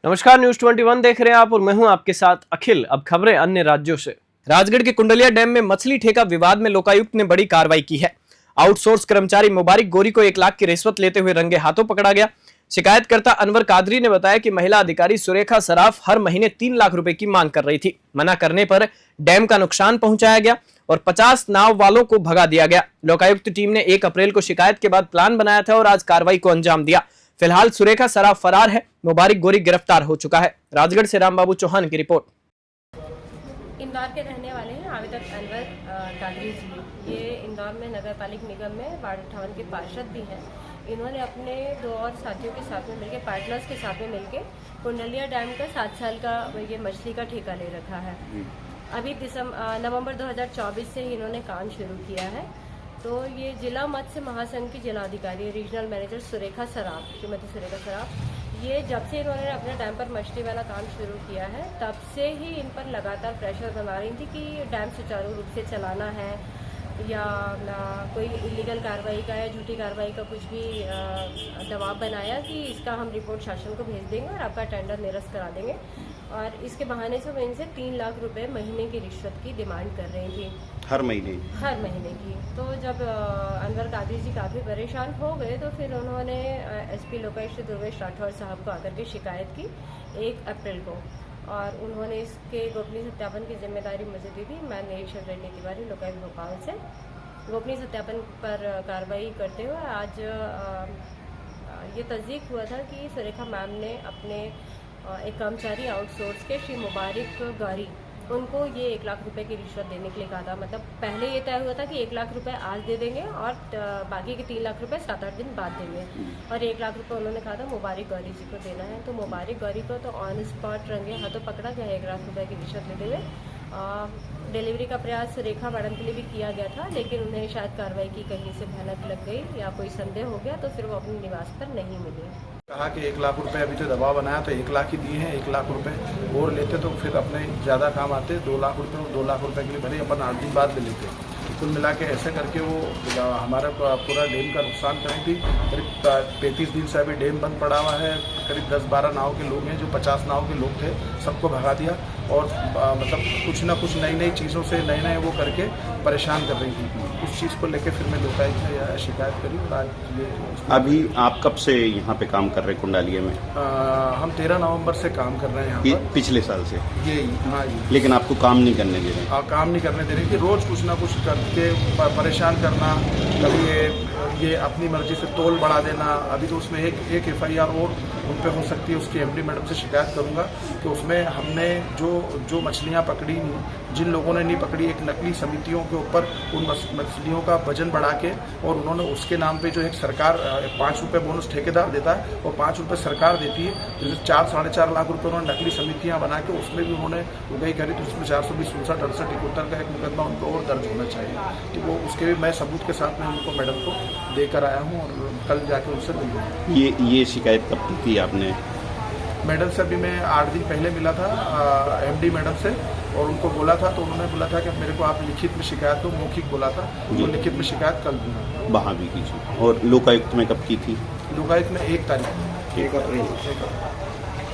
नमस्कार, न्यूज 21 देख रहे हैं आप और मैं हूं आपके साथ अखिल। अब खबरें अन्य राज्यों से। राजगढ़ के कुंडलिया डैम में मछली ठेका विवाद में लोकायुक्त ने बड़ी कार्रवाई की है। आउटसोर्स कर्मचारी मुबारिक गोरी को 1 लाख की रिश्वत लेते हुए रंगे हाथों पकड़ा गया। शिकायतकर्ता अनवर कादरी ने बताया कि महिला अधिकारी सुरेखा सराफ हर महीने 3 लाख रुपए की मांग कर रही थी। मना करने पर डैम का नुकसान पहुंचाया गया और 50 नाव वालों को भगा दिया गया। लोकायुक्त टीम ने 1 अप्रैल को शिकायत के बाद प्लान बनाया था और आज कार्रवाई को अंजाम दिया। फिलहाल सुरेखा सराफ फरार है, मुबारिक गोरी गिरफ्तार हो चुका है। राजगढ़ से रामबाबू चौहान की रिपोर्ट। इंदौर के रहने वाले हैं आवेदक अनवर कादरी जी। ये इंदौर में नगर पालिक निगम में वार्ड 58 के पार्षद भी हैं। इन्होंने अपने 2 और साथियों के साथ में मिलकर, पार्टनर्स के साथ में मिलकर कुंडलिया डैम का 7 साल का ये मछली का ठेका ले रखा है। अभी नवंबर 2024 से ही इन्होंने काम शुरू किया है। तो ये जिला मत्स्य महासंघ की जिलाधिकारी रीजनल मैनेजर सुरेखा सराफ, श्रीमती सुरेखा सराफ, ये जब से इन्होंने अपने डैम पर मछली वाला काम शुरू किया है तब से ही इन पर लगातार प्रेशर बना रही थी कि डैम सुचारू रूप से चलाना है या कोई इलीगल कार्रवाई का या झूठी कार्रवाई का कुछ भी दबाव बनाया कि इसका हम रिपोर्ट शासन को भेज देंगे और आपका टेंडर निरस्त करा देंगे। और इसके बहाने से वो इनसे 3 लाख रुपए महीने की रिश्वत की डिमांड कर रही थी, हर महीने की। तो जब अनवर कादरी जी काफ़ी परेशान हो गए तो फिर उन्होंने एसपी लोकायुक्त दुर्वेश राठौर साहब को आकर के शिकायत की 1 अप्रैल को, और उन्होंने इसके गोपनीय सत्यापन की जिम्मेदारी मुझे दी थी। मैं निरीक्षक रणनीति तिवारी, लोकायुक्त भोपाल से गोपनीय सत्यापन पर कार्रवाई करते हुए आज ये तस्दीक हुआ था कि सुरेखा मैम ने अपने एक कर्मचारी आउटसोर्स के श्री मुबारिक गौरी, उनको ये 1 लाख रुपए की रिश्वत देने के लिए कहा था। मतलब पहले ये तय हुआ था कि 1 लाख रुपए आज दे देंगे और बाकी के 3 लाख रुपए 7-8 दिन बाद देंगे, और 1 लाख रुपए उन्होंने कहा था मुबारिक गौरी जी को देना है। तो मुबारिक गौरी को तो ऑन स्पॉट रंगे हाथों पकड़ा गया 1 लाख रुपए की रिश्वत लेते हुए। डिलीवरी का प्रयास सुरेखा मैडम के लिए भी किया गया था, लेकिन उन्हें शायद कार्रवाई की कहीं से भनक लग गई या कोई संदेह हो गया, तो फिर वो अपने निवास पर नहीं मिली। कहा कि 1 लाख रुपए अभी तो दबाव बनाया तो 1 लाख ही दिए हैं। 1 लाख रुपए और लेते तो फिर अपने ज़्यादा काम आते। 2 लाख रुपए और 2 लाख रुपए के लिए भले अपन 8 दिन बाद ले लेते। कुल मिला के ऐसे करके वो हमारा पूरा डैम का नुकसान करी थी। करीब 35 दिन से अभी डैम बंद पड़ा हुआ है। करीब 10-12 नाव के लोग हैं, जो 50 नाव के लोग थे, सबको भगा दिया और मतलब कुछ ना कुछ नई चीज़ों से नए वो करके परेशान कर रही थी। उस चीज़ को लेकर फिर मैं लोकायुक्त में शिकायत करी और आज ये। अभी आप कब से यहाँ पे काम कर रहे हैं कुंडलिया में? हम 13 नवंबर से काम कर रहे हैं यहाँ पर। पिछले साल से? ये हाँ। लेकिन आपको काम नहीं करने दे रहे? काम नहीं करने दे रहे कि रोज़ कुछ ना कुछ करके परेशान करना। कभी ये अपनी मर्जी से तोल बढ़ा देना। अभी तो उसमें एक FIR और उन पर हो सकती है। उसकी MD मैडम से शिकायत करूंगा कि उसमें हमने जो मछलियां पकड़ी नहीं, जिन लोगों ने नहीं पकड़ी, एक नकली समितियों के ऊपर उन मछलियों का वजन बढ़ा के, और उन्होंने उसके नाम पे जो है सरकार 5 रुपये बोनस ठेकेदार देता है और 5 रुपये सरकार देती है। जैसे 4-4.5 लाख रुपये उन्होंने नकली समितियाँ बना के उसमें भी उन्होंने उगाई करी। तो उसमें 420, 67, 68, 71 का एक मुकदमा उनको और दर्ज होना चाहिए। तो वो उसके भी मैं सबूत के साथ में उनको मैडम को देकर आया हूँ और कल जाके उनसे मिलूँगा। ये शिकायत कब की आपने? मैडम से अभी मैं 8 दिन पहले मिला था MD मैडम से, और उनको बोला था तो उन्होंने बोला था कि मेरे को आप लिखित में शिकायत दो। मौखिक बोला था तो लिखित में शिकायत कल दूंगा। वहाँ भी कीजिए। और लोकायुक्त में कब की थी? लोकायुक्त में 1 तारीख, 1 अप्रैल।